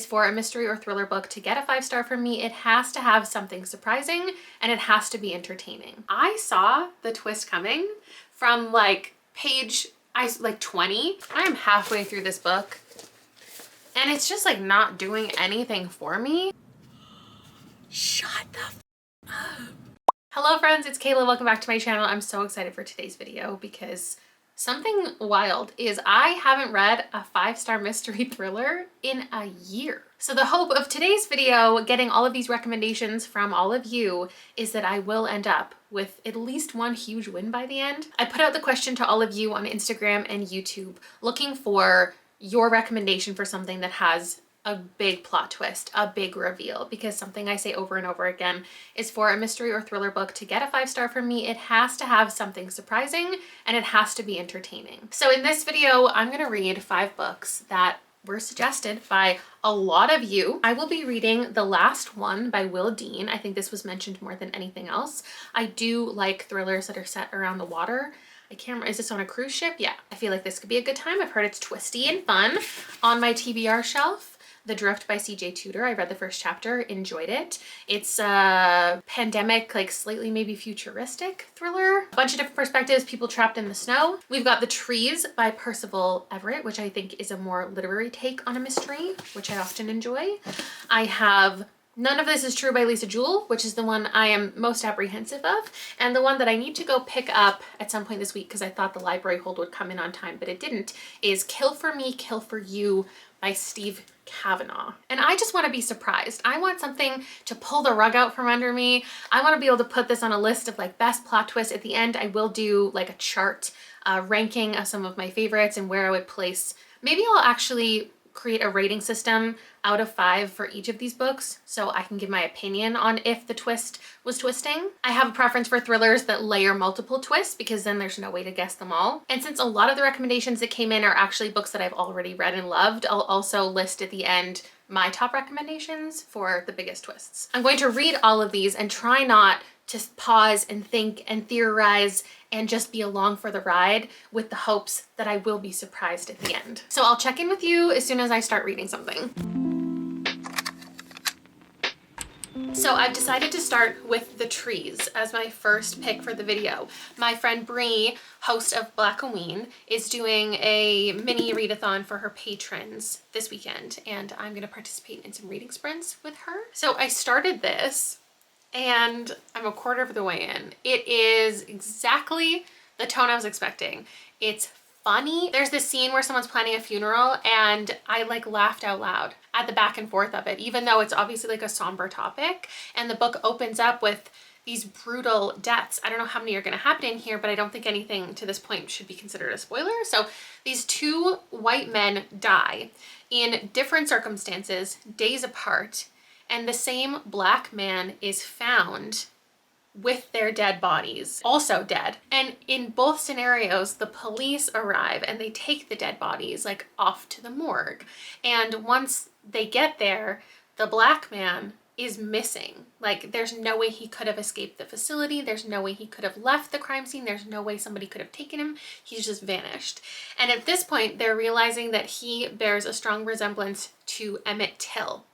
For a mystery or thriller book to get a 5-star from me, it has to have something surprising and it has to be entertaining. I saw the twist coming from like page 20. I am halfway through this book and it's just like not doing anything for me. Shut the f up. Hello friends, it's Kayla. Welcome back to my channel. I'm so excited for today's video because something wild is I haven't read a 5-star mystery thriller in a year. So the hope of today's video, getting all of these recommendations from all of you, is that I will end up with at least one huge win by the end. I put out the question to all of you on Instagram and YouTube looking for your recommendation for something that has a big plot twist, a big reveal, because something I say over and over again is for a mystery or thriller book to get a 5-star from me, it has to have something surprising and it has to be entertaining. So in this video, I'm gonna read 5 books that were suggested by a lot of you. I will be reading The Last One by Will Dean. I think this was mentioned more than anything else. I do like thrillers that are set around the water. I can't remember, is this on a cruise ship? Yeah, I feel like this could be a good time. I've heard it's twisty and fun. On my TBR shelf, The Drift by CJ Tudor. I read the first chapter, enjoyed it. It's a pandemic, like slightly maybe futuristic thriller. A bunch of different perspectives, people trapped in the snow. We've got The Trees by Percival Everett, which I think is a more literary take on a mystery, which I often enjoy. I have None of This Is True by Lisa Jewell, which is the one I am most apprehensive of, and the one that I need to go pick up at some point this week because I thought the library hold would come in on time, but it didn't, is Kill for Me, Kill for You by Steve Kavanaugh. And I just want to be surprised. I want something to pull the rug out from under me. I want to be able to put this on a list of like best plot twists. At the end, I will do like a chart ranking of some of my favorites and where I would place. Maybe I'll actually create a rating system out of 5 for each of these books so I can give my opinion on if the twist was twisting. I have a preference for thrillers that layer multiple twists because then there's no way to guess them all. And since a lot of the recommendations that came in are actually books that I've already read and loved, I'll also list at the end my top recommendations for the biggest twists. I'm going to read all of these and try not to pause and think and theorize and just be along for the ride with the hopes that I will be surprised at the end. So I'll check in with you as soon as I start reading something. So I've decided to start with The Trees as my first pick for the video. My friend Bree, host of Blackoween, is doing a mini readathon for her patrons this weekend, and I'm gonna participate in some reading sprints with her. So I started this and I'm a quarter of the way in. It is exactly the tone I was expecting. It's funny. There's this scene where someone's planning a funeral and I like laughed out loud at the back and forth of it, even though it's obviously like a somber topic. And the book opens up with these brutal deaths. I don't know how many are gonna happen in here, but I don't think anything to this point should be considered a spoiler. So these 2 white men die in different circumstances, days apart, and the same black man is found with their dead bodies, also dead. And in both scenarios, the police arrive and they take the dead bodies like off to the morgue. And once they get there, the black man is missing. Like there's no way he could have escaped the facility. There's no way he could have left the crime scene. There's no way somebody could have taken him. He's just vanished. And at this point, they're realizing that he bears a strong resemblance to Emmett Till.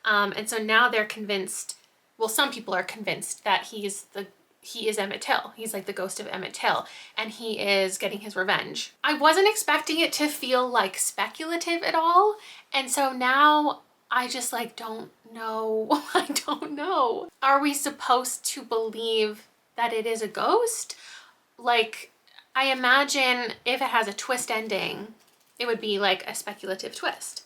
And so now they're convinced, well, some people are convinced that he is Emmett Till. He's like the ghost of Emmett Till, and he is getting his revenge. I wasn't expecting it to feel like speculative at all. And so now I just like don't know. I don't know. Are we supposed to believe that it is a ghost? Like, I imagine if it has a twist ending, it would be like a speculative twist.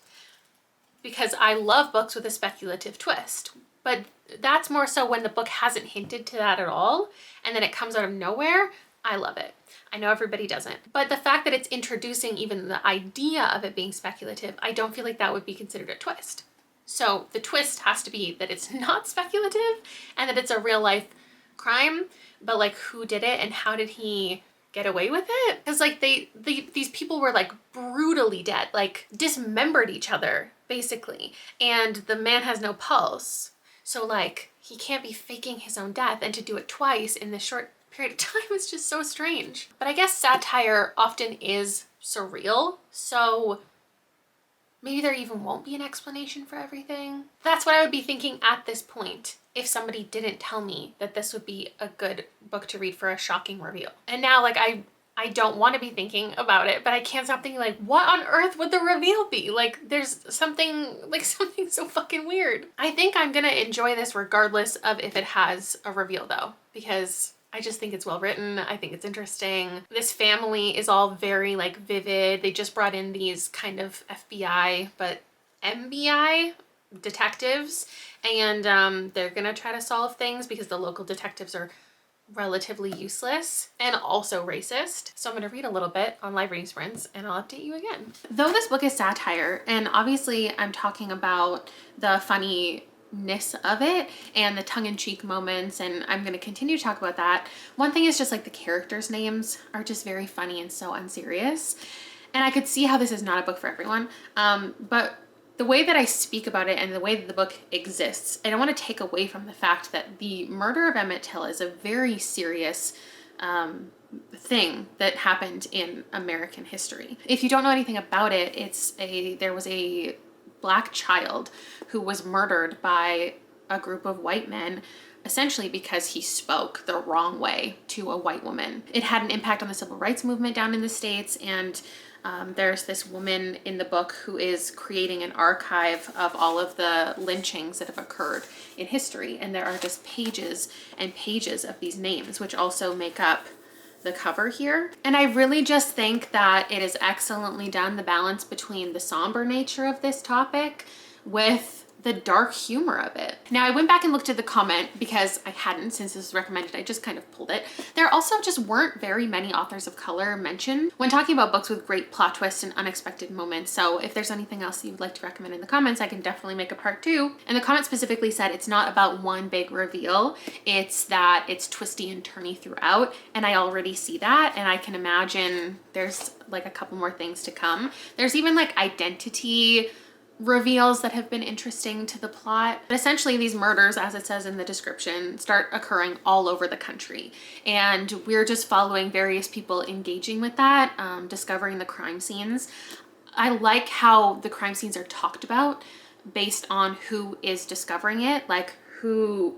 Because I love books with a speculative twist, but that's more so when the book hasn't hinted to that at all, and then it comes out of nowhere. I love it. I know everybody doesn't, but the fact that it's introducing even the idea of it being speculative, I don't feel like that would be considered a twist. So the twist has to be that it's not speculative and that it's a real life crime, but like who did it and how did he get away with it? Because like these people were like brutally dead, like dismembered each other basically, and the man has no pulse, so like he can't be faking his own death, and to do it twice in this short period of time was just so strange. But I guess satire often is surreal, so Maybe there even won't be an explanation for everything. That's what I would be thinking at this point if somebody didn't tell me that this would be a good book to read for a shocking reveal. And now, like, I don't want to be thinking about it, but I can't stop thinking, like, what on earth would the reveal be? Like, there's something so fucking weird. I think I'm gonna enjoy this regardless of if it has a reveal though, because I just think it's well written. I think it's interesting. This family is all very like vivid. They just brought in these kind of FBI, but MBI detectives, and they're gonna try to solve things because the local detectives are relatively useless and also racist. So I'm gonna read a little bit on live reading sprints and I'll update you again. Though this book is satire, and obviously I'm talking about the funniness of it and the tongue-in-cheek moments, and I'm going to continue to talk about that. One thing is just like the characters' names are just very funny and so unserious. And I could see how this is not a book for everyone. But the way that I speak about it and the way that the book exists, I don't want to take away from the fact that the murder of Emmett Till is a very serious thing that happened in American history. If you don't know anything about it, there was a Black child who was murdered by a group of white men, essentially because he spoke the wrong way to a white woman. It had an impact on the civil rights movement down in the States, and there's this woman in the book who is creating an archive of all of the lynchings that have occurred in history, and there are just pages and pages of these names, which also make up the cover here. And I really just think that it is excellently done, the balance between the somber nature of this topic with the dark humor of it. Now, I went back and looked at the comment because I hadn't since this was recommended. I just kind of pulled it. There also just weren't very many authors of color mentioned when talking about books with great plot twists and unexpected moments. So if there's anything else that you would like to recommend in the comments, I can definitely make a part 2. And the comment specifically said it's not about one big reveal, it's that it's twisty and turny throughout. And I already see that, and I can imagine there's like a couple more things to come. There's even like identity reveals that have been interesting to the plot. But essentially these murders, as it says in the description, start occurring all over the country. And we're just following various people engaging with that, discovering the crime scenes. I like how the crime scenes are talked about based on who is discovering it, like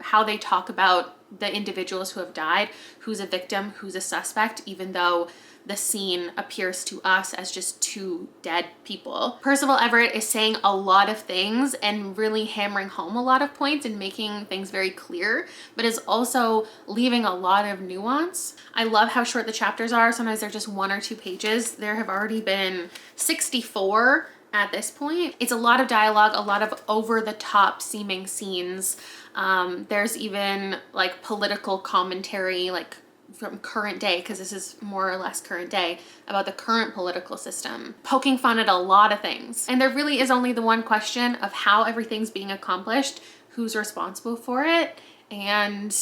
how they talk about the individuals who have died, who's a victim, who's a suspect, even though the scene appears to us as just 2 dead people. Percival Everett is saying a lot of things and really hammering home a lot of points and making things very clear, but is also leaving a lot of nuance. I love how short the chapters are. Sometimes they're just 1 or 2 pages. There have already been 64 at this point. It's a lot of dialogue, a lot of over-the-top seeming scenes. There's even like political commentary, like from current day, because this is more or less current day, about the current political system, poking fun at a lot of things. And there really is only the one question of how everything's being accomplished, who's responsible for it, and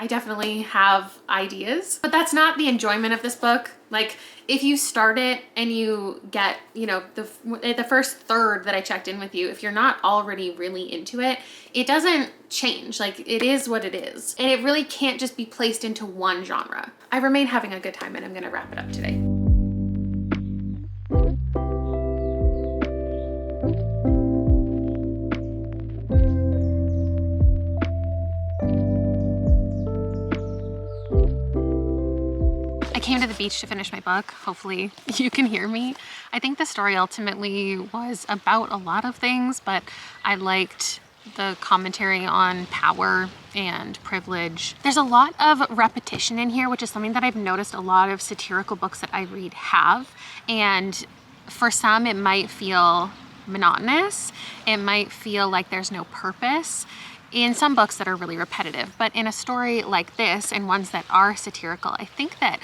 I definitely have ideas, but that's not the enjoyment of this book. Like, if you start it and you get, you know, the first third that I checked in with you, if you're not already really into it, it doesn't change. Like, it is what it is. And it really can't just be placed into one genre. I remain having a good time, and I'm gonna wrap it up today. I came to the beach to finish my book. Hopefully you can hear me. I think the story ultimately was about a lot of things, but I liked the commentary on power and privilege. There's a lot of repetition in here, which is something that I've noticed a lot of satirical books that I read have. And for some, it might feel monotonous. It might feel like there's no purpose in some books that are really repetitive. But in a story like this, and ones that are satirical, I think that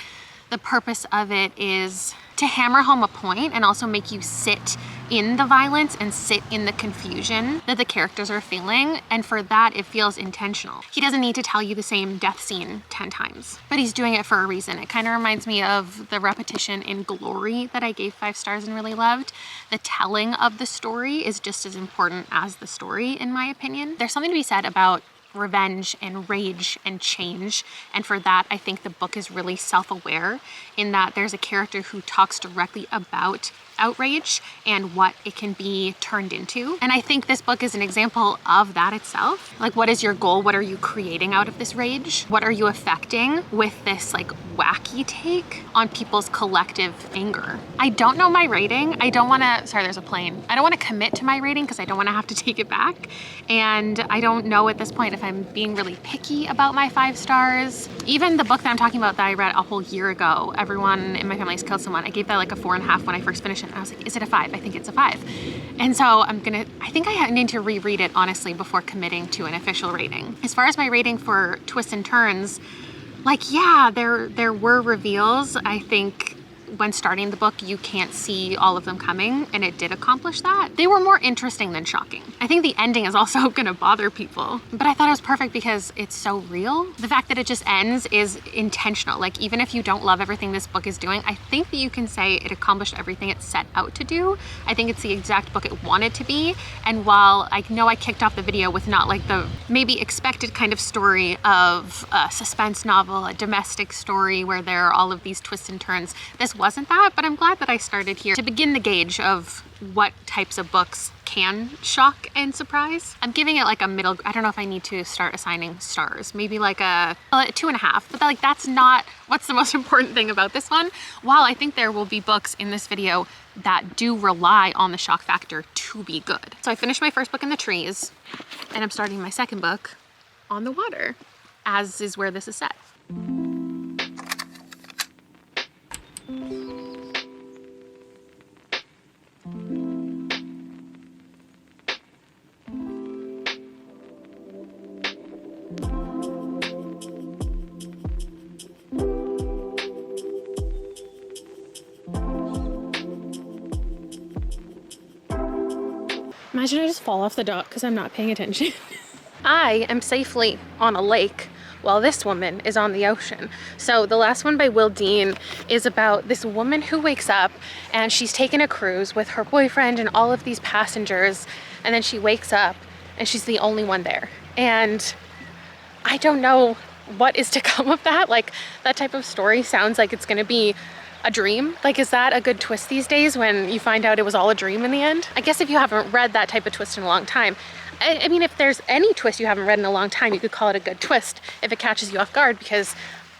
the purpose of it is to hammer home a point and also make you sit in the violence and sit in the confusion that the characters are feeling. And for that, it feels intentional. He doesn't need to tell you the same death scene 10 times, but he's doing it for a reason. It kind of reminds me of the repetition in Glory that I gave 5 stars and really loved. The telling of the story is just as important as the story, in my opinion. There's something to be said about revenge and rage and change, and for that I think the book is really self-aware in that there's a character who talks directly about outrage and what it can be turned into. And I think this book is an example of that itself. Like, what is your goal? What are you creating out of this rage? What are you affecting with this like wacky take on people's collective anger? I don't know my rating. I don't want to, sorry, there's a plane. I don't want to commit to my rating because I don't want to have to take it back. And I don't know at this point if I'm being really picky about my 5 stars. Even the book that I'm talking about that I read a whole year ago, Everyone in My Family Has Killed Someone, I gave that like a 4.5 when I first finished it. And I was like, is it a 5? I think it's a 5. And so I think I need to reread it honestly before committing to an official rating. As far as my rating for twists and turns, like, yeah, there were reveals. I think when starting the book, you can't see all of them coming, and it did accomplish that. They were more interesting than shocking. I think the ending is also gonna bother people, but I thought it was perfect because it's so real. The fact that it just ends is intentional. Like, even if you don't love everything this book is doing, I think that you can say it accomplished everything it set out to do. I think it's the exact book it wanted to be, and while I know I kicked off the video with not like the maybe expected kind of story of a suspense novel, a domestic story where there are all of these twists and turns, this wasn't that, but I'm glad that I started here to begin the gauge of what types of books can shock and surprise. I'm giving it like a middle, I don't know if I need to start assigning stars, maybe like a 2.5, but like that's not what's the most important thing about this one. While I think there will be books in this video that do rely on the shock factor to be good. So I finished my first book in the trees, and I'm starting my second book on the water, as is where this is set. Imagine I just fall off the dock because I'm not paying attention. I am safely on a lake while this woman is on the ocean. So the last one by Will Dean is about this woman who wakes up and she's taken a cruise with her boyfriend and all of these passengers, and then she wakes up and she's the only one there. And I don't know what is to come of that. Like, that type of story sounds like it's gonna be a dream. Like, is that a good twist these days when you find out it was all a dream in the end? I guess if you haven't read that type of twist in a long time, I mean, if there's any twist you haven't read in a long time, you could call it a good twist if it catches you off guard because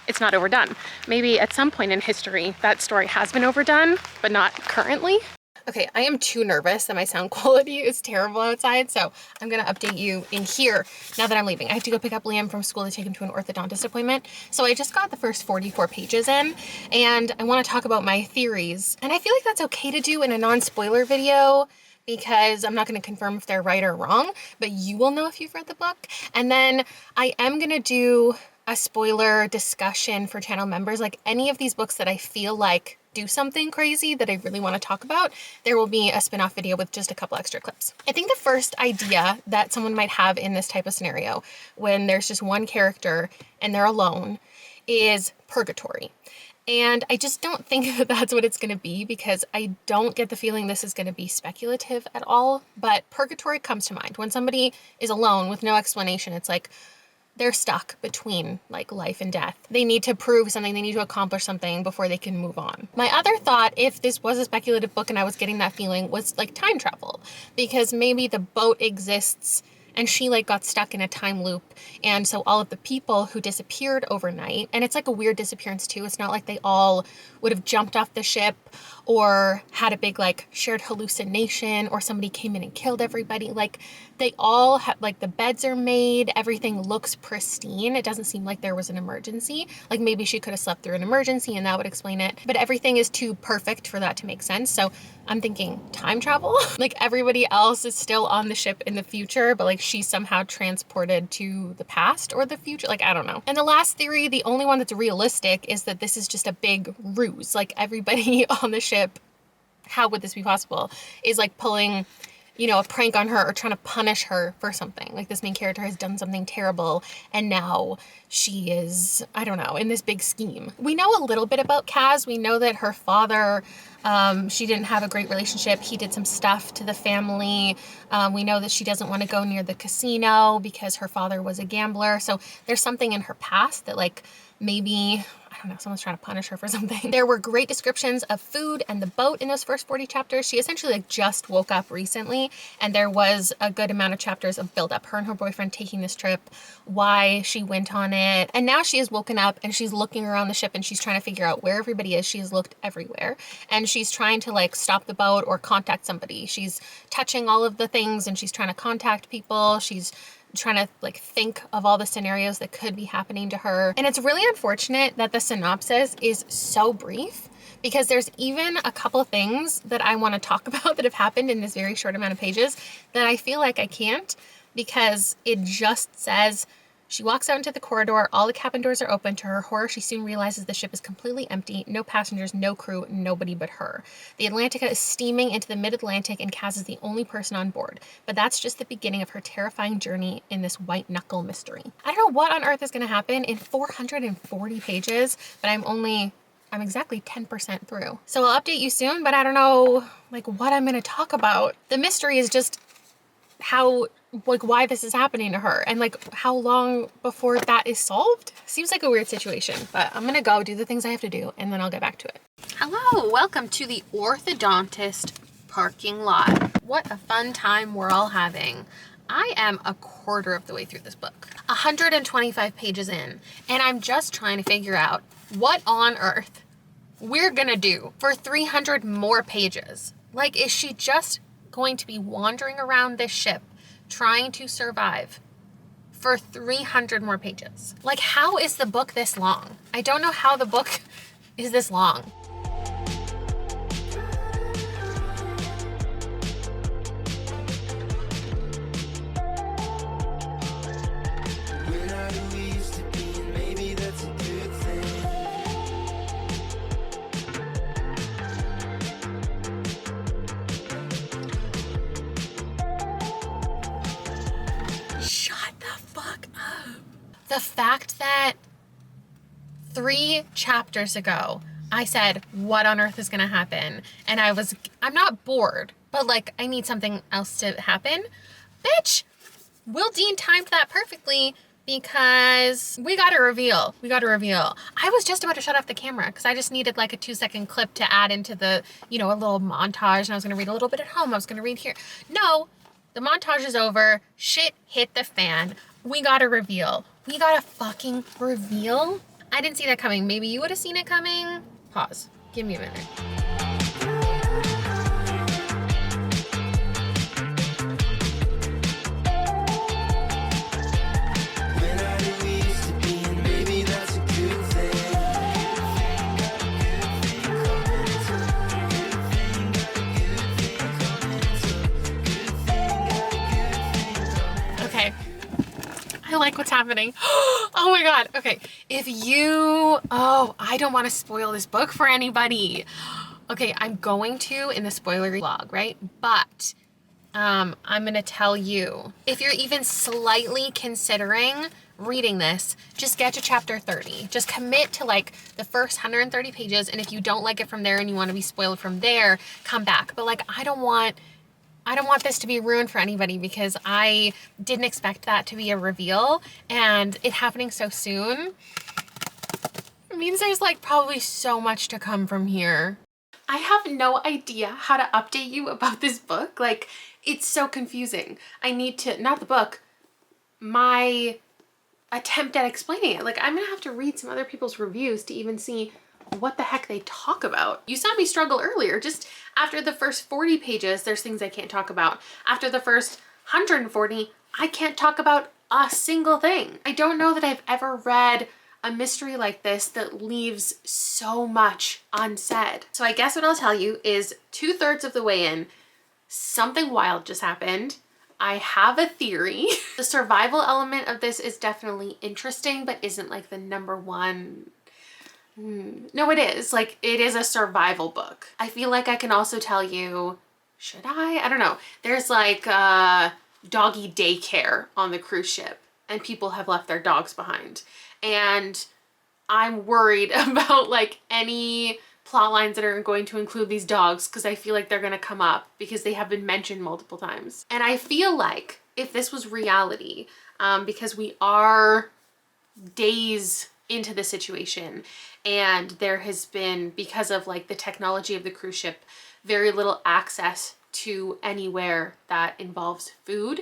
it's not overdone. Maybe at some point in history, that story has been overdone, but not currently. Okay, I am too nervous that my sound quality is terrible outside, so I'm gonna update you in here now that I'm leaving. I have to go pick up Liam from school to take him to an orthodontist appointment. So I just got the first 44 pages in, and I wanna talk about my theories. And I feel like that's okay to do in a non-spoiler video because I'm not gonna confirm if they're right or wrong, but you will know if you've read the book. And then I am gonna do a spoiler discussion for channel members. Like, any of these books that I feel like do something crazy that I really want to talk about, there will be a spin-off video with just a couple extra clips. I think the first idea that someone might have in this type of scenario, when there's just one character and they're alone, is purgatory. And I just don't think that that's what it's going to be, because I don't get the feeling this is going to be speculative at all. But purgatory comes to mind. When somebody is alone with no explanation, it's like they're stuck between like life and death. They need to prove something, they need to accomplish something before they can move on. My other thought, if this was a speculative book and I was getting that feeling, was like time travel, because maybe the boat exists and she like got stuck in a time loop. And so all of the people who disappeared overnight, and it's like a weird disappearance too. It's not like they all would have jumped off the ship or had a big like shared hallucination or somebody came in and killed everybody. Like, they all have, like, the beds are made, everything looks pristine. It doesn't seem like there was an emergency. Like, maybe she could have slept through an emergency and that would explain it, but everything is too perfect for that to make sense. So I'm thinking time travel. Like, everybody else is still on the ship in the future, but like she's somehow transported to the past or the future. Like, I don't know. And the last theory, the only one that's realistic, is that this is just a big ruse. Like, everybody on the ship, how would this be possible, is like pulling, you know, a prank on her or trying to punish her for something. Like, this main character has done something terrible and now she is, I don't know, in this big scheme. We know a little bit about Kaz. We know that her father She didn't have a great relationship. He did some stuff to the family. We know that she doesn't want to go near the casino because her father was a gambler. So there's something in her past that like maybe, I don't know, someone's trying to punish her for something. There were great descriptions of food and the boat in those first 40 chapters. She essentially like just woke up recently, and there was a good amount of chapters of build up. Her and her boyfriend taking this trip, why she went on it. And now she has woken up and she's looking around the ship and she's trying to figure out where everybody is. She has looked everywhere and she's trying to like stop the boat or contact somebody. She's touching all of the things and she's trying to contact people. She's trying to like think of all the scenarios that could be happening to her. And it's really unfortunate that the synopsis is so brief, because there's even a couple of things that I want to talk about that have happened in this very short amount of pages that I feel like I can't, because it just says she walks out into the corridor, all the cabin doors are open. To her horror, she soon realizes the ship is completely empty, no passengers, no crew, nobody but her. The Atlantica is steaming into the mid-Atlantic and Kaz is the only person on board. But that's just the beginning of her terrifying journey in this white knuckle mystery. I don't know what on earth is going to happen in 440 pages, but I'm exactly 10% through. So I'll update you soon, but I don't know like what I'm going to talk about. The mystery is just how, like, why this is happening to her and like how long before that is solved. Seems like a weird situation, but I'm gonna go do the things I have to do and then I'll get back to it. Hello, welcome to the orthodontist parking lot. What a fun time we're all having. I am a quarter of the way through this book, 125 pages in, and I'm just trying to figure out what on earth we're gonna do for 300 more pages. Like, is she just going to be wandering around this ship trying to survive for 300 more pages? Like, how is the book this long? I don't know how the book is this long. The fact that 3 chapters ago, I said, what on earth is gonna happen? And I'm not bored, but like, I need something else to happen. Bitch, Will Dean timed that perfectly because we got a reveal. I was just about to shut off the camera because I just needed like a 2-second clip to add into the, you know, a little montage, and I was gonna read a little bit at home. I was gonna read here. No, the montage is over. Shit hit the fan. We got a reveal. We got a fucking reveal? I didn't see that coming. Maybe you would have seen it coming. Pause. Give me a minute. I like what's happening. Oh my God. Okay. I don't want to spoil this book for anybody. Okay. I'm going to in the spoilery vlog, right? But I'm going to tell you, if you're even slightly considering reading this, just get to chapter 30. Just commit to like the first 130 pages. And if you don't like it from there and you want to be spoiled from there, come back. But like, I don't want this to be ruined for anybody because I didn't expect that to be a reveal, and it happening so soon means there's like probably so much to come from here. I have no idea how to update you about this book. Like, it's so confusing. I need to, not the book, my attempt at explaining it. Like, I'm gonna have to read some other people's reviews to even see what the heck they talk about. You saw me struggle earlier. Just after the first 40 pages, there's things I can't talk about. After the first 140, I can't talk about a single thing. I don't know that I've ever read a mystery like this that leaves so much unsaid. So I guess what I'll tell you is 2/3 of the way in, something wild just happened. I have a theory. The survival element of this is definitely interesting, but isn't like the number one. No, it is. Like, it is a survival book. I feel like I can also tell you, should I? I don't know. There's like doggy daycare on the cruise ship and people have left their dogs behind. And I'm worried about like any plot lines that are going to include these dogs because I feel like they're going to come up because they have been mentioned multiple times. And I feel like if this was reality, because we are days into the situation and there has been, because of like the technology of the cruise ship, very little access to anywhere that involves food.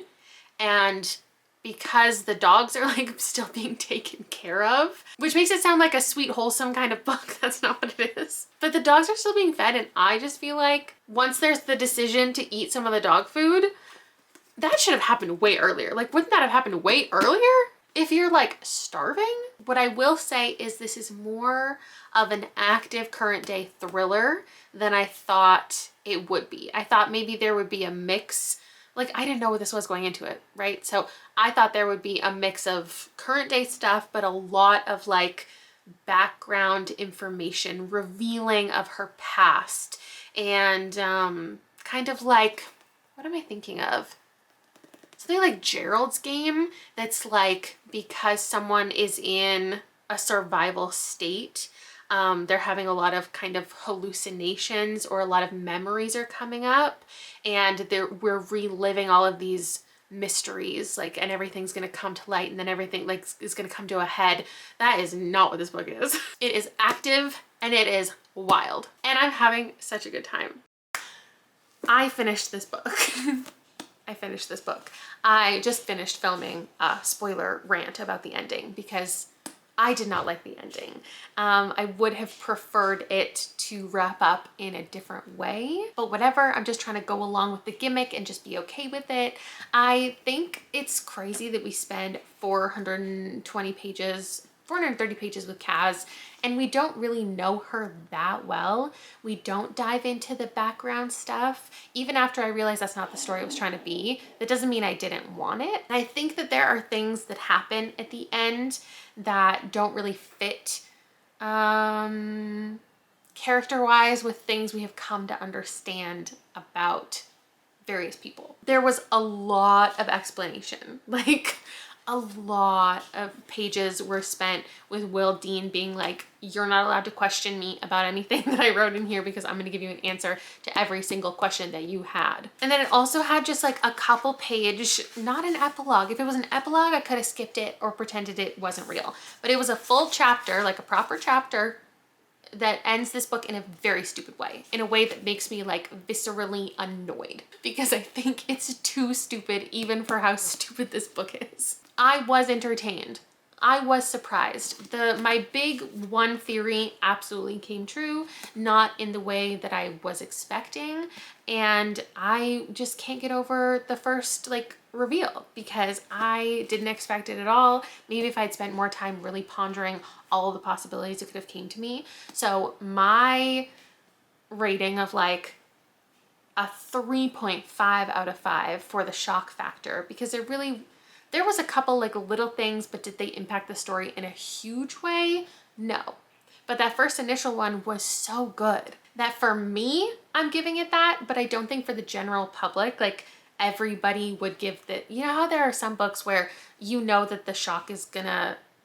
And because the dogs are like still being taken care of, which makes it sound like a sweet, wholesome kind of book. That's not what it is. But the dogs are still being fed, and I just feel like once there's the decision to eat some of the dog food, that should have happened way earlier. Like, wouldn't that have happened way earlier if you're like starving? What I will say is this is more of an active current day thriller than I thought it would be. I thought maybe there would be a mix. Like, I didn't know what this was going into it, right? So I thought there would be a mix of current day stuff, but a lot of like background information, revealing of her past, and kind of like, what am I thinking of? Something like Gerald's Game, that's like, because someone is in a survival state, they're having a lot of kind of hallucinations, or a lot of memories are coming up, and we're reliving all of these mysteries, like, and everything's gonna come to light, and then everything like is gonna come to a head. That is not what this book is. It is active and it is wild, and I'm having such a good time. I finished this book. I finished this book. I just finished filming a spoiler rant about the ending because I did not like the ending. I would have preferred it to wrap up in a different way, but whatever, I'm just trying to go along with the gimmick and just be okay with it. I think it's crazy that we spend 430 pages with Kaz, and we don't really know her that well. We don't dive into the background stuff. Even after I realized that's not the story it was trying to be, that doesn't mean I didn't want it. And I think that there are things that happen at the end that don't really fit character-wise with things we have come to understand about various people. There was a lot of explanation, like a lot of pages were spent with Will Dean being like, you're not allowed to question me about anything that I wrote in here because I'm going to give you an answer to every single question that you had. And then it also had just like a couple page, not an epilogue. If it was an epilogue, I could have skipped it or pretended it wasn't real. But it was a full chapter, like a proper chapter, that ends this book in a very stupid way, in a way that makes me like viscerally annoyed, because I think it's too stupid even for how stupid this book is. I was entertained. I was surprised. My big one theory absolutely came true, not in the way that I was expecting. And I just can't get over the first like reveal because I didn't expect it at all. Maybe if I'd spent more time really pondering all of the possibilities, it could have came to me. So my rating of like a 3.5 out of 5 for the shock factor, because there was a couple like little things, but did they impact the story in a huge way? No. But that first initial one was so good that for me, I'm giving it that, but I don't think for the general public, like everybody would give the, you know how there are some books where you know that the shock is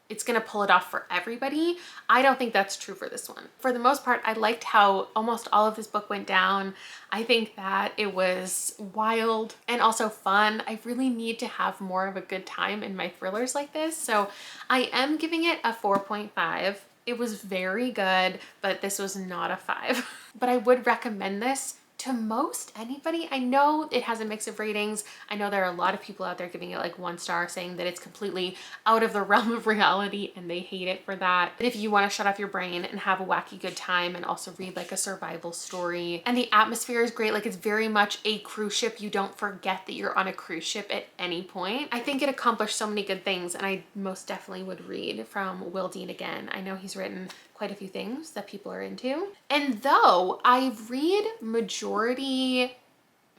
it's gonna pull it off for everybody. I don't think that's true for this one. For the most part, I liked how almost all of this book went down. I think that it was wild and also fun. I really need to have more of a good time in my thrillers like this. So I am giving it a 4.5. It was very good, but this was not a 5. But I would recommend this to most anybody. I know it has a mix of ratings. I know there are a lot of people out there giving it like 1 star, saying that it's completely out of the realm of reality and they hate it for that. But if you want to shut off your brain and have a wacky good time and also read like a survival story, and the atmosphere is great, like it's very much a cruise ship. You don't forget that you're on a cruise ship at any point. I think it accomplished so many good things, and I most definitely would read from Will Dean again. I know he's written quite a few things that people are into. And though I read majority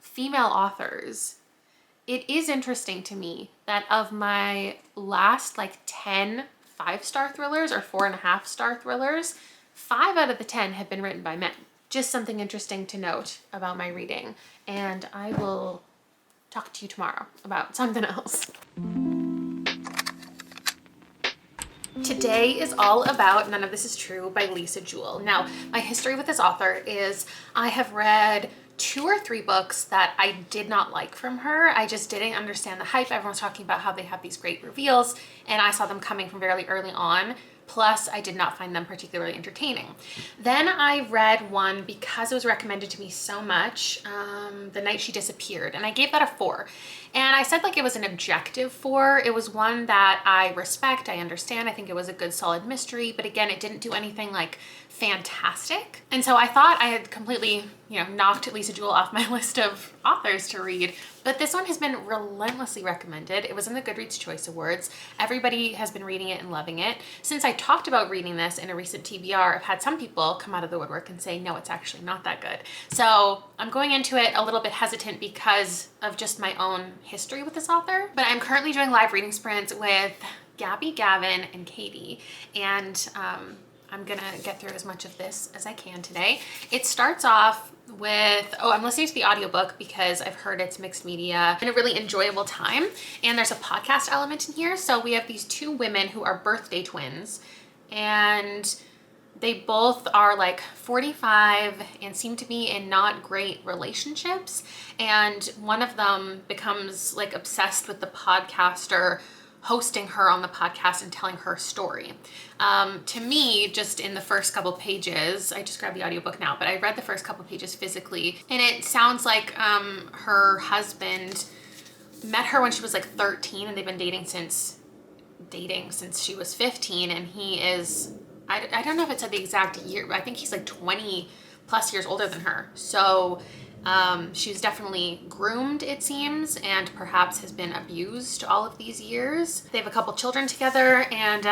female authors, it is interesting to me that of my last like 10 5-star thrillers or 4.5-star thrillers, 5 out of the 10 have been written by men. Just something interesting to note about my reading. And I will talk to you tomorrow about something else. Today is all about None of This Is True by Lisa Jewell. Now, my history with this author is I have read 2 or 3 books that I did not like from her. I just didn't understand the hype. Everyone's talking about how they have these great reveals, and I saw them coming from very early on. Plus, I did not find them particularly entertaining. Then I read one because it was recommended to me so much, The Night She Disappeared, and I gave that a 4. And I said like it was an objective 4. It was one that I respect, I understand. I think it was a good solid mystery, but again, it didn't do anything like fantastic. And so I thought I had completely, knocked Lisa Jewell off my list of authors to read, but this one has been relentlessly recommended. It was in the Goodreads Choice Awards. Everybody has been reading it and loving it. Since I talked about reading this in a recent TBR, I've had some people come out of the woodwork and say, no, it's actually not that good. So I'm going into it a little bit hesitant because of just my own history with this author, but I'm currently doing live reading sprints with Gabby, Gavin, and Katie, and I'm gonna get through as much of this as I can today. It starts off with, I'm listening to the audiobook because I've heard it's mixed media and a really enjoyable time. And there's a podcast element in here. So we have these 2 women who are birthday twins, and they both are like 45 and seem to be in not great relationships. And one of them becomes like obsessed with the podcaster hosting her on the podcast and telling her story. To me, just in the first couple pages, I just grabbed the audiobook now, but I read the first couple pages physically, and it sounds like her husband met her when she was like 13, and they've been dating since she was 15, and he is, I don't know if it said the exact year, but I think he's like 20 plus years older than her. So she's definitely groomed, it seems, and perhaps has been abused all of these years. They have a couple children together, and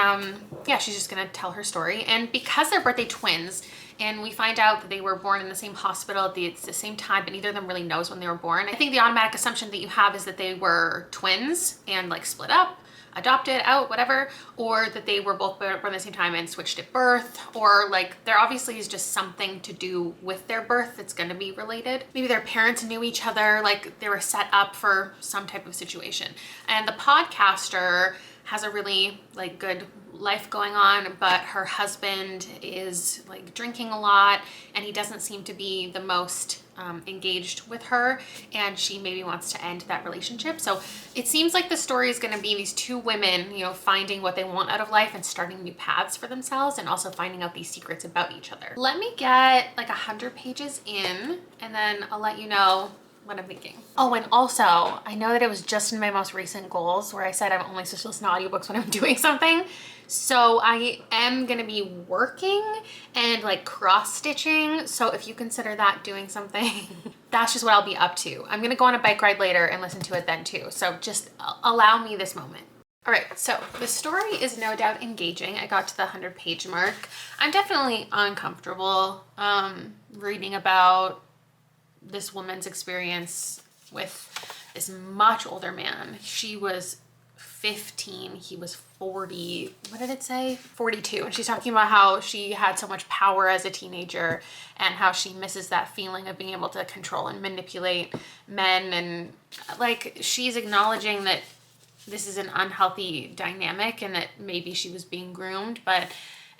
she's just gonna tell her story. And because they're birthday twins, and we find out that they were born in the same hospital at the same time, but neither of them really knows when they were born. I think the automatic assumption that you have is that they were twins and like split up, adopted out, whatever, or that they were both born at the same time and switched at birth, or like there obviously is just something to do with their birth that's going to be related. Maybe their parents knew each other, like they were set up for some type of situation. And the podcaster has a really like good life going on, but her husband is like drinking a lot, and he doesn't seem to be the most engaged with her, and she maybe wants to end that relationship. So it seems like the story is going to be these 2 women, finding what they want out of life and starting new paths for themselves, and also finding out these secrets about each other. Let me get like 100 pages in, and then I'll let you know what I'm thinking. Oh, and also, I know that it was just in my most recent goals where I said I'm only supposed to listen to audiobooks when I'm doing something. So I am gonna be working and like cross-stitching. So if you consider that doing something, that's just what I'll be up to. I'm gonna go on a bike ride later and listen to it then too. So just allow me this moment. All right, so the story is no doubt engaging. I got to the 100-page mark. I'm definitely uncomfortable reading about this woman's experience with this much older man. She was 15, he was 40, what did it say? 42. And she's talking about how she had so much power as a teenager and how she misses that feeling of being able to control and manipulate men. And like, she's acknowledging that this is an unhealthy dynamic and that maybe she was being groomed, but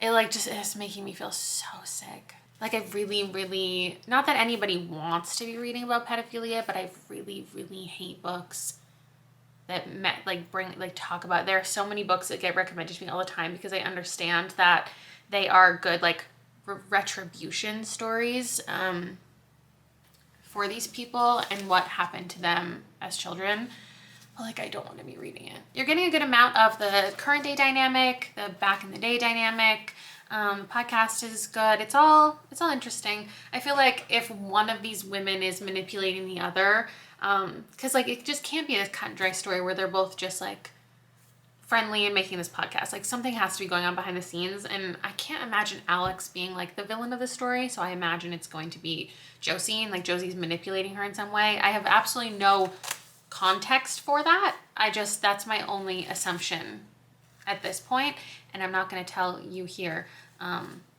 it like just is making me feel so sick. Like I really, not that anybody wants to be reading about pedophilia, but I really hate books that talk about, there are so many books that get recommended to me all the time because I understand that they are good like retribution stories for these people and what happened to them as children. But like I don't want to be reading it. You're getting a good amount of the current day dynamic, the back in the day dynamic. Podcast is good. It's all interesting. I feel like if one of these women is manipulating the other, because like it just can't be a cut and dry story where they're both just like friendly and making this podcast. Like something has to be going on behind the scenes, and I can't imagine Alex being like the villain of the story, so I imagine it's going to be Josie, and like Josie's manipulating her in some way. I have absolutely no context for that. That's my only assumption at this point, and I'm not going to tell you here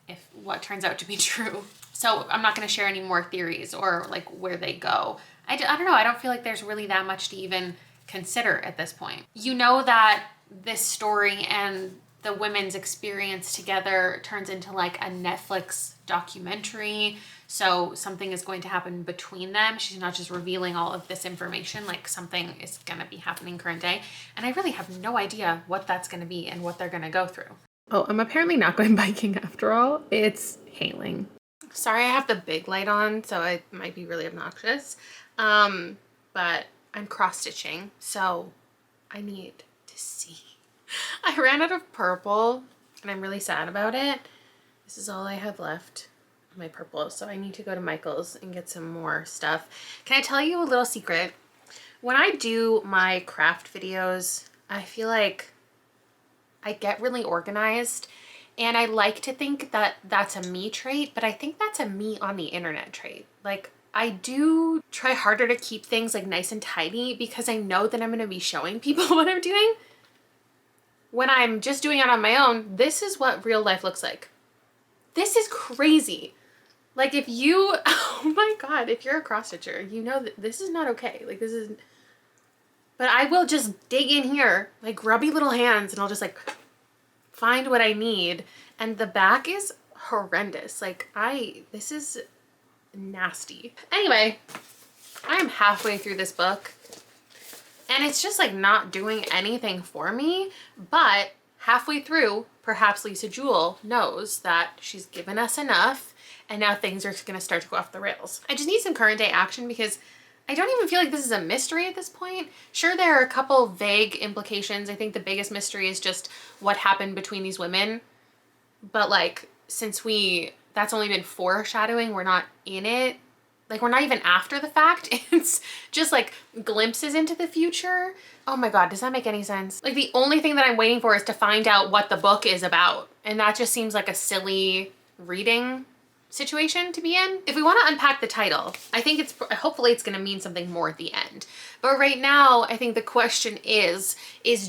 if what turns out to be true. So I'm not going to share any more theories or like where they go. I don't know. I don't feel like there's really that much to even consider at this point. You know that this story and the women's experience together turns into like a Netflix documentary. So something is going to happen between them. She's not just revealing all of this information, like something is going to be happening current day. And I really have no idea what that's going to be and what they're going to go through. Oh, I'm apparently not going biking after all. It's hailing. Sorry, I have the big light on, so it might be really obnoxious. But I'm cross stitching, so I need to see. I ran out of purple and I'm really sad about it. This is all I have left of my purple, so I need to go to Michael's and get some more stuff. Can I tell you a little secret? When I do my craft videos, I feel like I get really organized, and I like to think that that's a me trait, but I think that's a me on the internet trait. Like, I do try harder to keep things like nice and tidy because I know that I'm going to be showing people what I'm doing. When I'm just doing it on my own, this is what real life looks like. This is crazy. Like, if you, oh my God, if you're a cross stitcher, you know that this is not okay. Like, this is, but I will just dig in here, like grubby little hands, and I'll just like find what I need. And the back is horrendous. Like, this is nasty. Anyway, I am halfway through this book and it's just like not doing anything for me, but halfway through, perhaps Lisa Jewell knows that she's given us enough and now things are gonna start to go off the rails. I just need some current day action because I don't even feel like this is a mystery at this point. Sure, there are a couple vague implications. I think the biggest mystery is just what happened between these women. But like, since that's only been foreshadowing, we're not in it. Like, we're not even after the fact. It's just like glimpses into the future. Oh my God, does that make any sense? Like, the only thing that I'm waiting for is to find out what the book is about. And that just seems like a silly reading situation to be in. If we want to unpack the title, I think hopefully it's going to mean something more at the end. But right now, I think the question is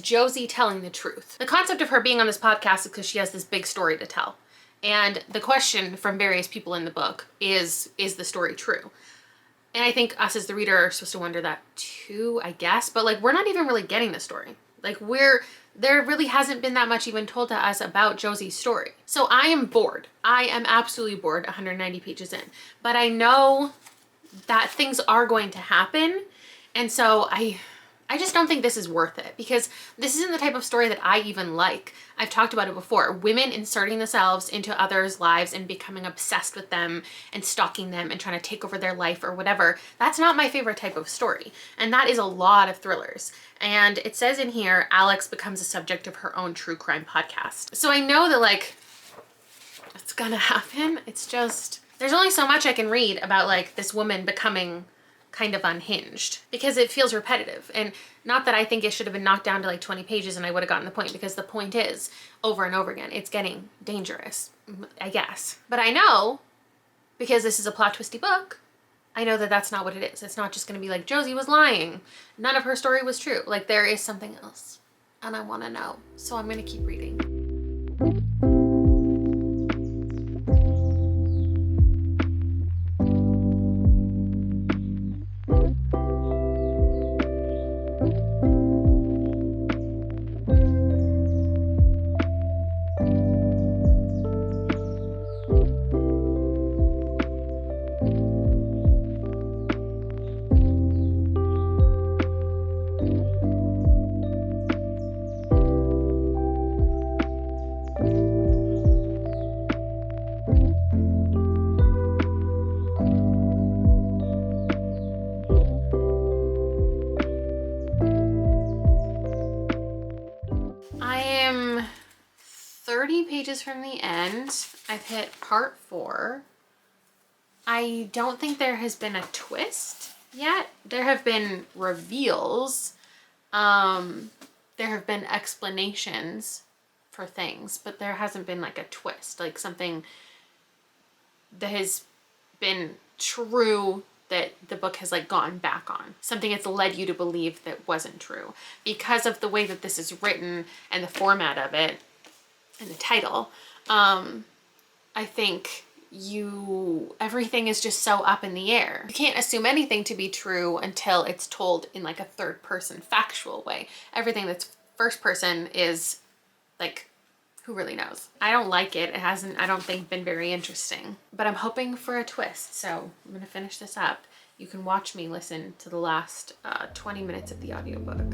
Josie telling the truth? The concept of her being on this podcast is because she has this big story to tell. And the question from various people in the book is the story true? And I think us as the reader are supposed to wonder that too, I guess. But like, we're not even really getting the story. Like, there really hasn't been that much even told to us about Josie's story. So I am bored. I am absolutely bored 190 pages in. But I know that things are going to happen. And so I just don't think this is worth it, because this isn't the type of story that I even like. I've talked about it before. Women inserting themselves into others' lives and becoming obsessed with them and stalking them and trying to take over their life or whatever. That's not my favorite type of story. And that is a lot of thrillers. And it says in here, Alex becomes a subject of her own true crime podcast. So I know that like, it's gonna happen. It's just, there's only so much I can read about like this woman becoming kind of unhinged, because it feels repetitive. And not that I think it should have been knocked down to like 20 pages and I would have gotten the point, because the point is over and over again, it's getting dangerous, I guess. But I know, because this is a plot twisty book, I know that that's not what it is. It's not just going to be like Josie was lying. None of her story was true. Like, there is something else and I want to know. So I'm going to keep reading. I am 30 pages from the end. I've hit part 4. I don't think there has been a twist yet. There have been reveals. There have been explanations for things, but there hasn't been like a twist, like something that has been true that the book has like gone back on. Something it's led you to believe that wasn't true. Because of the way that this is written and the format of it and the title, I think everything is just so up in the air. You can't assume anything to be true until it's told in like a third person factual way. Everything that's first person is like who really knows? I don't like it. It hasn't, I don't think, been very interesting, but I'm hoping for a twist. So I'm gonna finish this up. You can watch me listen to the last 20 minutes of the audiobook.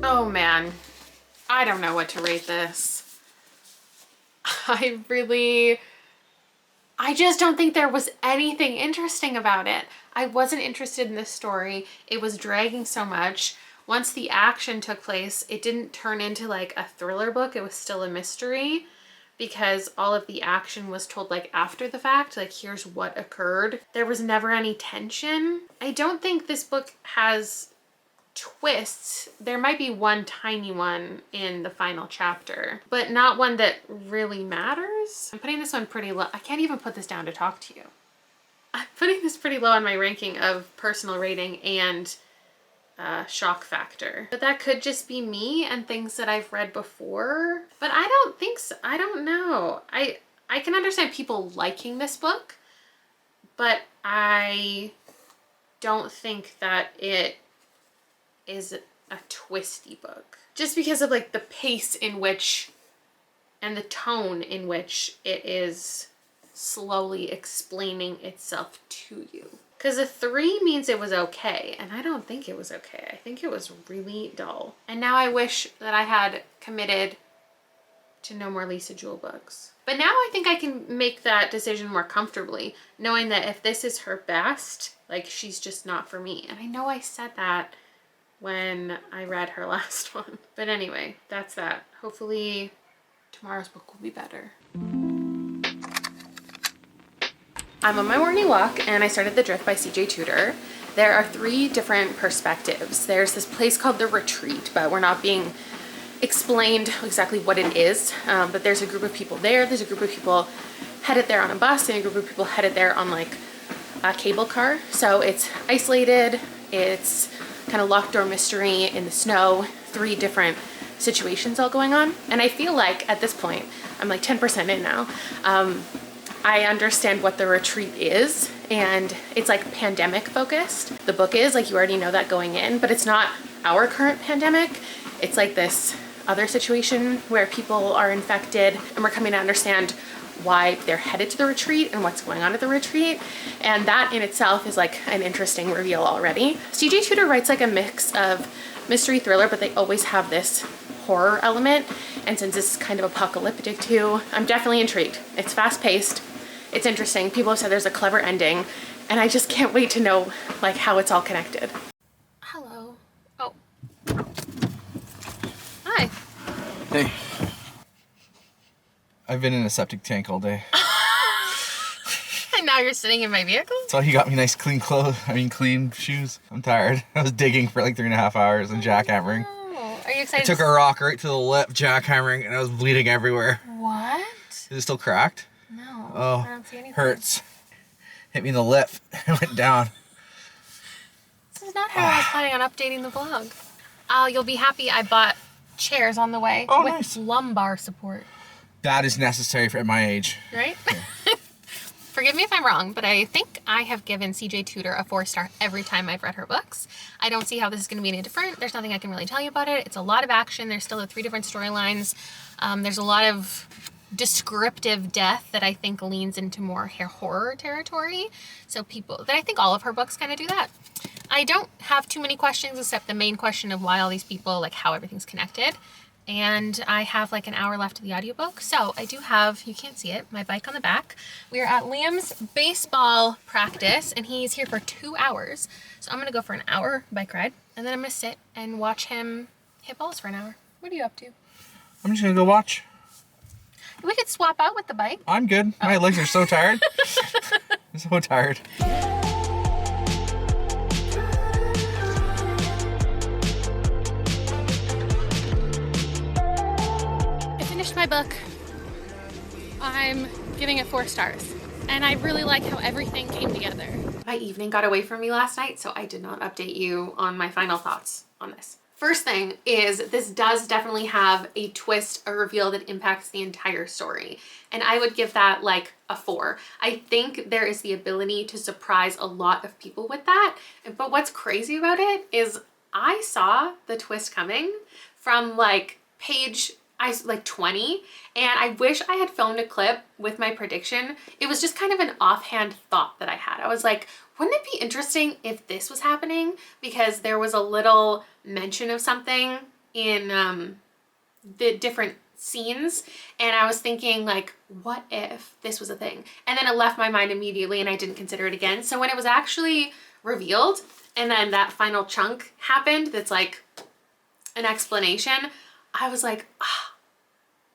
Oh man, I don't know what to rate this. I just don't think there was anything interesting about it. I wasn't interested in this story. It was dragging so much. Once the action took place, it didn't turn into like a thriller book. It was still a mystery because all of the action was told like after the fact, like here's what occurred. There was never any tension. I don't think this book has twists. There might be one tiny one in the final chapter, but not one that really matters. I'm putting this one pretty low. I can't even put this down to talk to you. I'm putting this pretty low on my ranking of personal rating and shock factor. But that could just be me and things that I've read before. But I don't think so. I don't know. I can understand people liking this book, but I don't think that it is a twisty book. Just because of like the pace in which and the tone in which it is slowly explaining itself to you. Because a 3 means it was okay, and I don't think it was okay. I think it was really dull. And now I wish that I had committed to no more Lisa Jewell books. But now I think I can make that decision more comfortably, knowing that if this is her best, like she's just not for me. And I know I said that when I read her last one. But anyway, that's that. Hopefully tomorrow's book will be better. I'm on my morning walk and I started The Drift by CJ Tudor. There are 3 different perspectives. There's this place called The Retreat, but we're not being explained exactly what it is. But there's a group of people there. There's a group of people headed there on a bus and a group of people headed there on like a cable car. So it's isolated. It's kind of locked door mystery in the snow, 3 different situations all going on. And I feel like at this point, I'm like 10% in now, I understand what The Retreat is, and it's like pandemic focused. The book is like, you already know that going in, but it's not our current pandemic. It's like this other situation where people are infected and we're coming to understand why they're headed to the retreat and what's going on at the retreat. And that in itself is like an interesting reveal already. CJ Tudor writes like a mix of mystery thriller, but they always have this horror element. And since this is kind of apocalyptic too, I'm definitely intrigued. It's fast paced, it's interesting. People have said there's a clever ending, and I just can't wait to know like how it's all connected. Hello. Oh. Hi. Hey. I've been in a septic tank all day. And now you're sitting in my vehicle? So he got me nice clean clothes, clean shoes. I'm tired. I was digging for like 3.5 hours and jackhammering. Oh, are you excited? I took a rock right to the lip, jackhammering, and I was bleeding everywhere. What? Is it still cracked? No, Oh, I don't see anything. Hurts. Hit me in the lip. It went down. This is not how I was planning on updating the vlog. You'll be happy I bought chairs on the way with nice. Lumbar support. That is necessary for my age. Right? Yeah. Forgive me if I'm wrong, but I think I have given CJ Tudor a 4-star every time I've read her books. I don't see how this is going to be any different. There's nothing I can really tell you about it. It's a lot of action. There's still the 3 different storylines. There's a lot of descriptive death that I think leans into more horror territory. So I think all of her books kind of do that. I don't have too many questions except the main question of why all these people, like how everything's connected. And I have like an hour left of the audiobook. So I do have, you can't see it, my bike on the back. We are at Liam's baseball practice and he's here for 2 hours. So I'm gonna go for an hour bike ride and then I'm gonna sit and watch him hit balls for an hour. What are you up to? I'm just gonna go watch. We could swap out with the bike. I'm good. My legs are so tired. I'm so tired. My book. I'm giving it 4 stars and I really like how everything came together. My evening got away from me last night, so I did not update you on my final thoughts on this. First thing is this does definitely have a twist, a reveal that impacts the entire story. And I would give that like a 4. I think there is the ability to surprise a lot of people with that. But what's crazy about it is I saw the twist coming from like page 20, and I wish I had filmed a clip with my prediction. It was just kind of an offhand thought that I had. I was like, wouldn't it be interesting if this was happening? Because there was a little mention of something in the different scenes, and I was thinking like, what if this was a thing? And then it left my mind immediately and I didn't consider it again. So when it was actually revealed and then that final chunk happened that's like an explanation, I was like, ah,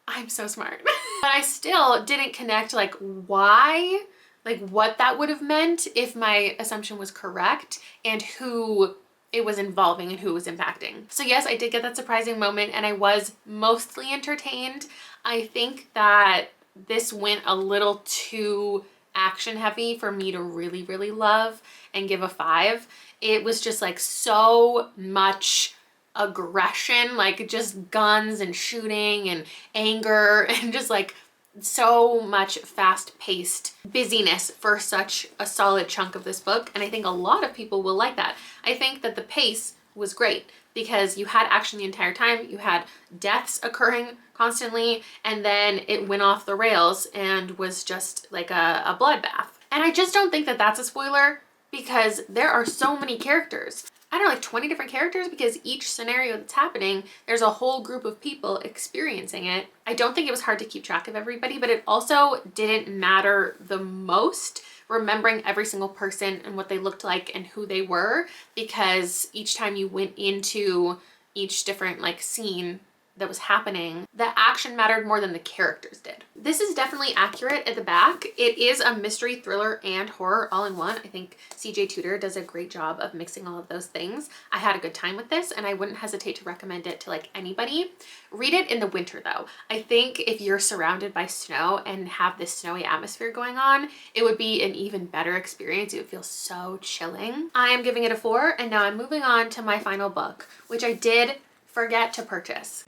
I'm so smart. But I still didn't connect like why, like what that would have meant if my assumption was correct and who it was involving and who it was impacting. So yes, I did get that surprising moment and I was mostly entertained. I think that this went a little too action heavy for me to really, really love and give a 5. It was just like so much aggression, like just guns and shooting and anger and just like so much fast-paced busyness for such a solid chunk of this book. And I think a lot of people will like that. I think that the pace was great because you had action the entire time, you had deaths occurring constantly, and then it went off the rails and was just like a bloodbath. And I just don't think that that's a spoiler because there are so many characters. I don't know, like 20 different characters, because each scenario that's happening, there's a whole group of people experiencing it. I don't think it was hard to keep track of everybody, but it also didn't matter the most remembering every single person and what they looked like and who they were, because each time you went into each different like scene that was happening, the action mattered more than the characters did. This is definitely accurate at the back. It is a mystery, thriller, and horror all in one. I think CJ Tudor does a great job of mixing all of those things. I had a good time with this and I wouldn't hesitate to recommend it to like anybody. Read it in the winter though. I think if you're surrounded by snow and have this snowy atmosphere going on, it would be an even better experience. It would feel so chilling. I am giving it a 4, and now I'm moving on to my final book, which I did forget to purchase.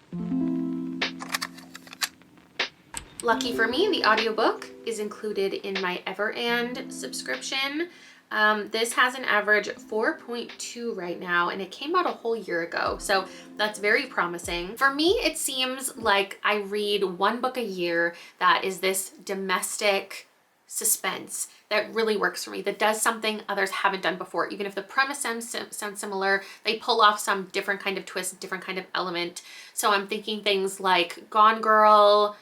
Lucky for me, the audiobook is included in my Everand subscription. This has an average 4.2 right now, and it came out a whole year ago, so that's very promising. For me, it seems like I read one book a year that is this domestic suspense that really works for me, that does something others haven't done before. Even if the premise sounds similar, they pull off some different kind of twist, different kind of element. So I'm thinking things like Gone Girl,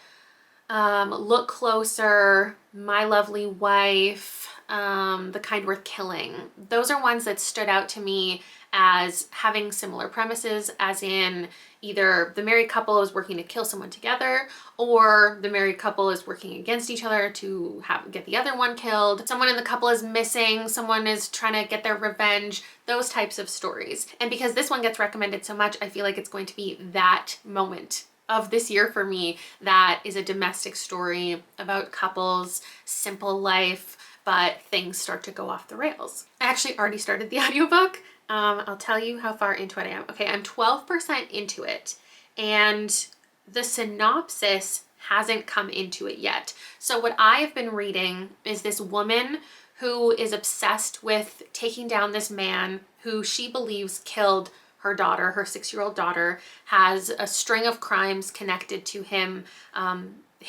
Look Closer, My Lovely Wife, The Kind Worth Killing. Those are ones that stood out to me as having similar premises, as in either the married couple is working to kill someone together, or the married couple is working against each other to get the other one killed. Someone in the couple is missing, someone is trying to get their revenge, those types of stories. And because this one gets recommended so much, I feel like it's going to be that moment of this year for me that is a domestic story about couples, simple life, but things start to go off the rails. I actually already started the audiobook. I'll tell you how far into it I am. Okay, I'm 12% into it, and the synopsis hasn't come into it yet. So what I have been reading is this woman who is obsessed with taking down this man who she believes killed her daughter. Her 6-year-old daughter has a string of crimes connected to him.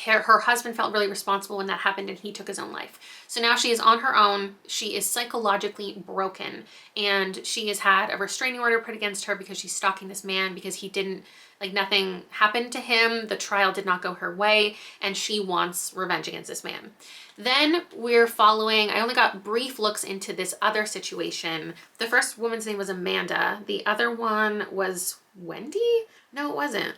Her husband felt really responsible when that happened and he took his own life. So now she is on her own. She is psychologically broken, and she has had a restraining order put against her because she's stalking this man because he didn't, like, nothing happened to him. The trial did not go her way, and she wants revenge against this man. Then we're following, I only got brief looks into this other situation. The first woman's name was Amanda. The other one was Wendy? No, it wasn't.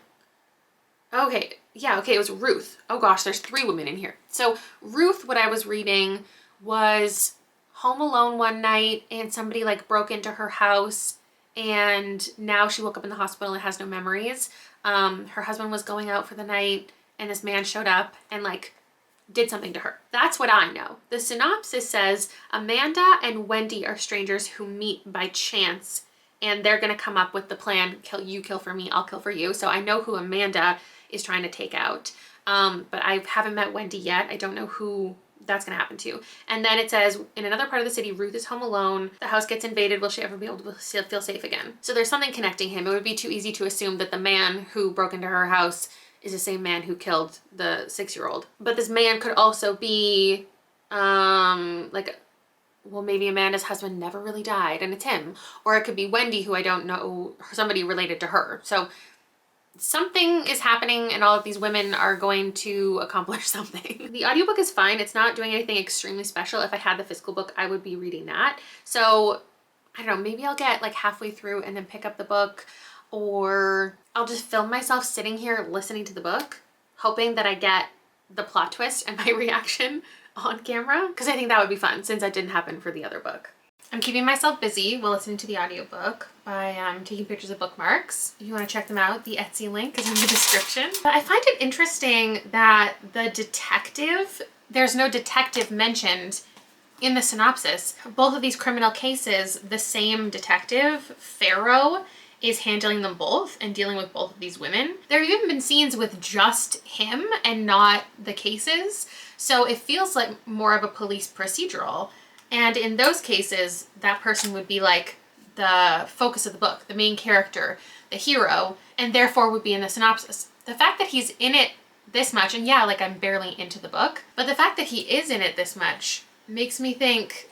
Okay, yeah, okay, it was Ruth. Oh gosh, there's 3 women in here. So Ruth, what I was reading, was home alone one night and somebody like broke into her house, and now she woke up in the hospital and has no memories. Her husband was going out for the night and this man showed up and like did something to her. That's what I know. The synopsis says Amanda and Wendy are strangers who meet by chance, and they're gonna come up with the plan, kill for me, I'll kill for you. So I know who Amanda is trying to take out. But I haven't met Wendy yet. I don't know who that's gonna happen to. And then it says, in another part of the city, Ruth is home alone. The house gets invaded. Will she ever be able to feel safe again? So there's something connecting him. It would be too easy to assume that the man who broke into her house is the same man who killed the 6-year-old. But this man could also be like, well, maybe Amanda's husband never really died and it's him. Or it could be Wendy, who I don't know, somebody related to her. So something is happening and all of these women are going to accomplish something. The audiobook is fine. It's not doing anything extremely special. If I had the physical book, I would be reading that. So I don't know, maybe I'll get like halfway through and then pick up the book, or I'll just film myself sitting here listening to the book, hoping that I get the plot twist and my reaction on camera, because I think that would be fun since that didn't happen for the other book. I'm keeping myself busy while listening to the audiobook by taking pictures of bookmarks. If you want to check them out, the Etsy link is in the description. But I find it interesting that the detective, there's no detective mentioned in the synopsis. Both of these criminal cases, the same detective, Pharaoh, is handling them both and dealing with both of these women. There have even been scenes with just him and not the cases. So it feels like more of a police procedural. And in those cases, that person would be like the focus of the book, the main character, the hero, and therefore would be in the synopsis. The fact that he's in it this much, and yeah, like I'm barely into the book, but the fact that he is in it this much makes me think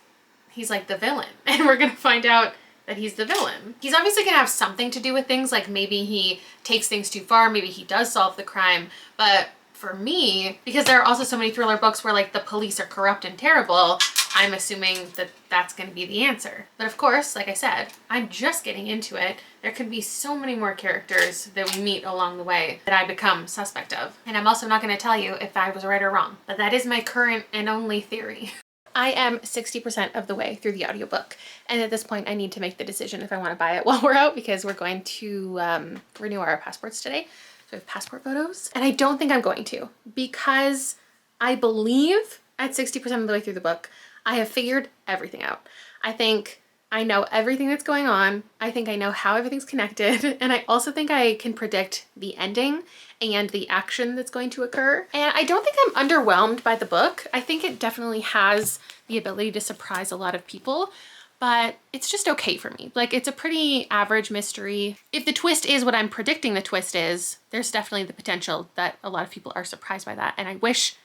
he's like the villain. And we're gonna find out that he's the villain. He's obviously gonna have something to do with things, like maybe he takes things too far, maybe he does solve the crime, but for me, because there are also so many thriller books where like the police are corrupt and terrible, I'm assuming that that's going to be the answer. But of course, like I said, I'm just getting into it. There could be so many more characters that we meet along the way that I become suspect of. And I'm also not going to tell you if I was right or wrong, but that is my current and only theory. I am 60% of the way through the audiobook. And at this point, I need to make the decision if I want to buy it while we're out, because we're going to renew our passports today. So we have passport photos. And I don't think I'm going to, because I believe at 60% of the way through the book, I have figured everything out. I think I know everything that's going on. I think I know how everything's connected. And I also think I can predict the ending and the action that's going to occur. And I don't think I'm underwhelmed by the book. I think it definitely has the ability to surprise a lot of people, but it's just okay for me. Like, it's a pretty average mystery. If the twist is what I'm predicting the twist is, there's definitely the potential that a lot of people are surprised by that. And I wish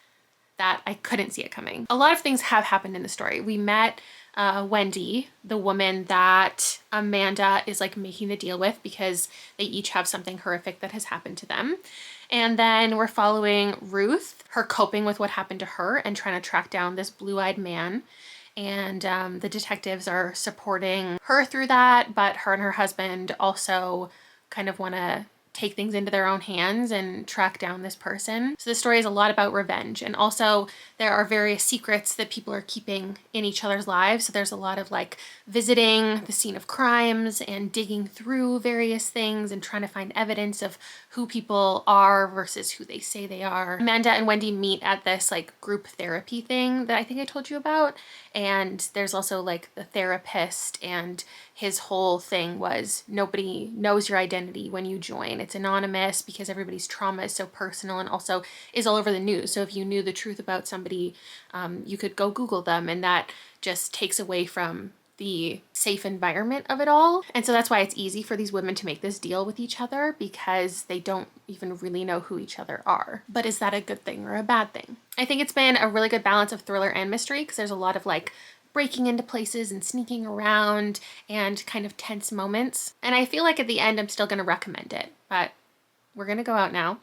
that I couldn't see it coming. A lot of things have happened in the story. We met Wendy, the woman that Amanda is like making the deal with because they each have something horrific that has happened to them. And then we're following Ruth, her coping with what happened to her and trying to track down this blue-eyed man. And the detectives are supporting her through that, but her and her husband also kind of want to take things into their own hands and track down this person. So the story is a lot about revenge. And also there are various secrets that people are keeping in each other's lives. So there's a lot of like visiting the scene of crimes and digging through various things and trying to find evidence of who people are versus who they say they are. Amanda and Wendy meet at this like group therapy thing that I think I told you about. And there's also like the therapist, and his whole thing was nobody knows your identity when you join. It's anonymous because everybody's trauma is so personal and also is all over the news. So if you knew the truth about somebody, you could go Google them, and that just takes away from the safe environment of it all. And so that's why it's easy for these women to make this deal with each other, because they don't even really know who each other are. But is that a good thing or a bad thing? I think it's been a really good balance of thriller and mystery, because there's a lot of like breaking into places and sneaking around and kind of tense moments. And I feel like at the end, I'm still going to recommend it, but we're going to go out now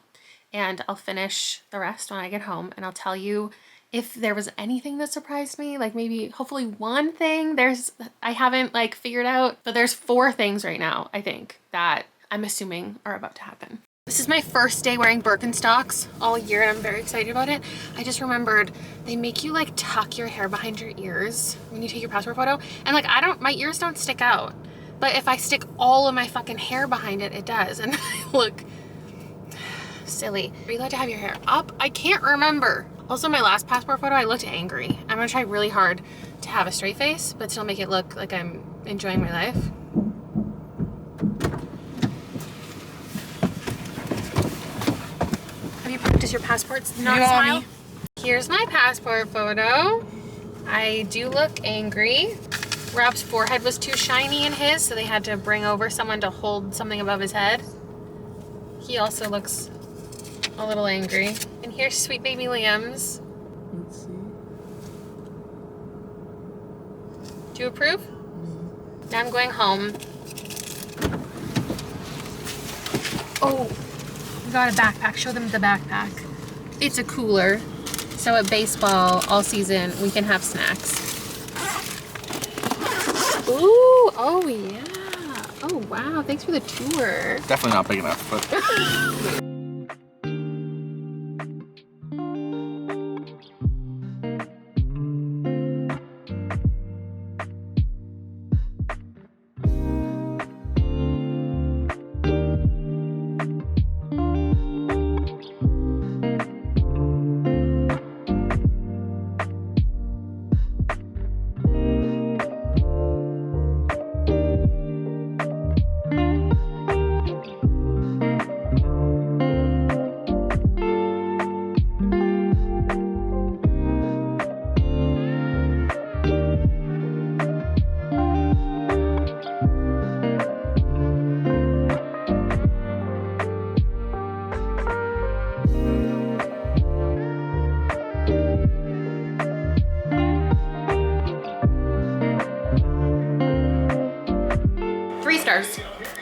and I'll finish the rest when I get home, and I'll tell you if there was anything that surprised me, like maybe hopefully one thing I haven't like figured out, but there's 4 things right now, I think, that I'm assuming are about to happen. This is my first day wearing Birkenstocks all year, and I'm very excited about it. I just remembered they make you like tuck your hair behind your ears when you take your passport photo. And like, my ears don't stick out, but if I stick all of my fucking hair behind it, it does. And I look silly. Are you allowed to have your hair up? I can't remember. Also, my last passport photo, I looked angry. I'm gonna try really hard to have a straight face, but still make it look like I'm enjoying my life. Have you practiced your passports not smile? Here's my passport photo. I do look angry. Rob's forehead was too shiny in his, so they had to bring over someone to hold something above his head. He also looks a little angry. And here's sweet baby Liam's. Let's see. Do you approve? Now I'm going home. Oh, we got a backpack. Show them the backpack. It's a cooler. So at baseball all season, we can have snacks. Ooh, oh yeah. Oh wow, thanks for the tour. Definitely not big enough, but.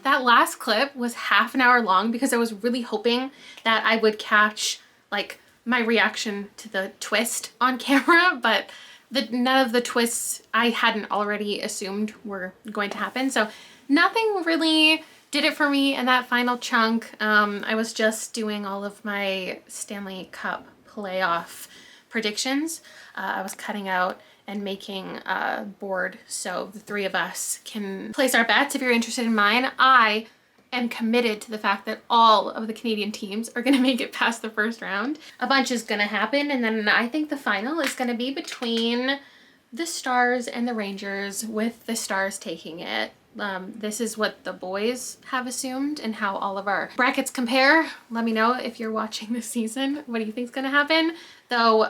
That last clip was half an hour long because I was really hoping that I would catch like my reaction to the twist on camera, but none of the twists I hadn't already assumed were going to happen. So nothing really did it for me in that final chunk. I was just doing all of my Stanley Cup playoff predictions. I was cutting out and making a board so the three of us can place our bets. If you're interested in mine, I am committed to the fact that all of the Canadian teams are gonna make it past the first round. A bunch is gonna happen, and then I think the final is gonna be between the Stars and the Rangers, with the Stars taking it. This is what the boys have assumed and how all of our brackets compare. Let me know if you're watching this season. What do you think is gonna happen? Though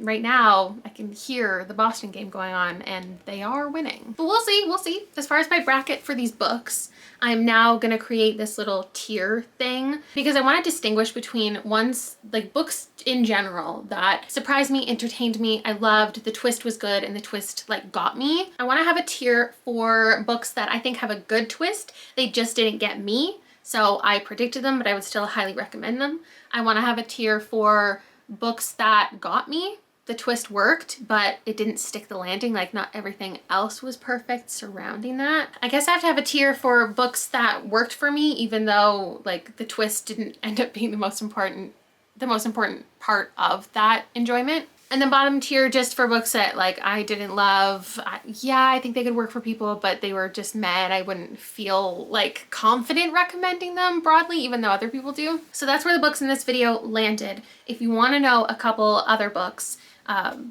right now I can hear the Boston game going on and they are winning. But we'll see. As far as my bracket for these books, I'm now gonna create this little tier thing because I want to distinguish between ones, like books in general that surprised me, entertained me, I loved, the twist was good, and the twist like got me. I want to have a tier for books that I think have a good twist, they just didn't get me, so I predicted them, but I would still highly recommend them. I want to have a tier for books that got me, the twist worked, but it didn't stick the landing, like not everything else was perfect surrounding that. I guess I have to have a tier for books that worked for me, even though like the twist didn't end up being the most important part of that enjoyment. And then bottom tier just for books that like I didn't love. Yeah, I think they could work for people, but they were just mad. I wouldn't feel like confident recommending them broadly, even though other people do. So that's where the books in this video landed. If you want to know a couple other books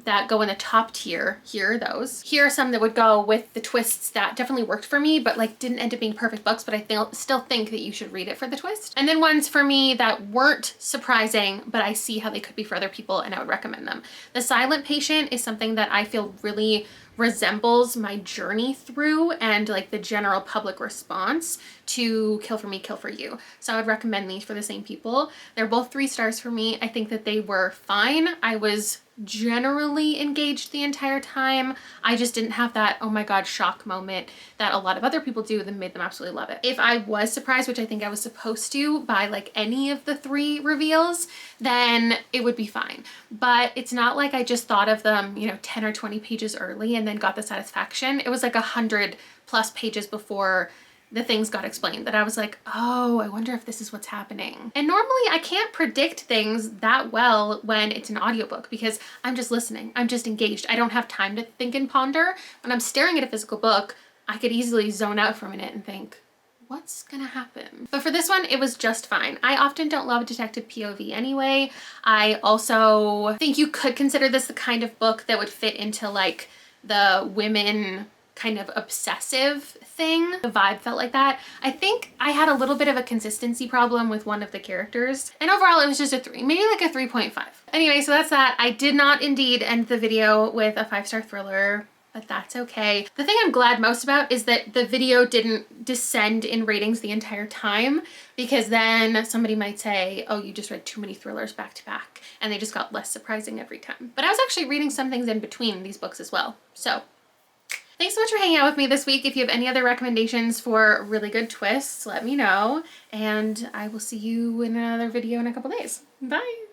that go in the top tier, here are those. Here are some that would go with the twists that definitely worked for me, but like didn't end up being perfect books, but I still think that you should read it for the twist. And then ones for me that weren't surprising, but I see how they could be for other people and I would recommend them. The Silent Patient is something that I feel really resembles my journey through and like the general public response to Kill for Me, Kill for You. So I would recommend these for the same people. They're both 3 stars for me. I think that they were fine. I was generally engaged the entire time. I just didn't have that oh my god shock moment that a lot of other people do that made them absolutely love it. If I was surprised, which I think I was supposed to, by like any of the 3 reveals, then it would be fine. But it's not like I just thought of them, you know, 10 or 20 pages early and then got the satisfaction. It was like 100+ pages before the things got explained that I was like, oh, I wonder if this is what's happening. And normally I can't predict things that well when it's an audiobook because I'm just listening. I'm just engaged. I don't have time to think and ponder. When I'm staring at a physical book, I could easily zone out for a minute and think, what's gonna happen? But for this one, it was just fine. I often don't love detective POV anyway. I also think you could consider this the kind of book that would fit into like the women kind of obsessive thing. The vibe felt like that. I think I had a little bit of a consistency problem with one of the characters, and overall it was just a 3, maybe like a 3.5. Anyway, so that's that. I did not indeed end the video with a 5-star thriller, but that's okay. The thing I'm glad most about is that the video didn't descend in ratings the entire time, because then somebody might say, oh, you just read too many thrillers back to back, and they just got less surprising every time. But I was actually reading some things in between these books as well. So thanks so much for hanging out with me this week. If you have any other recommendations for really good twists, let me know, and I will see you in another video in a couple days. Bye.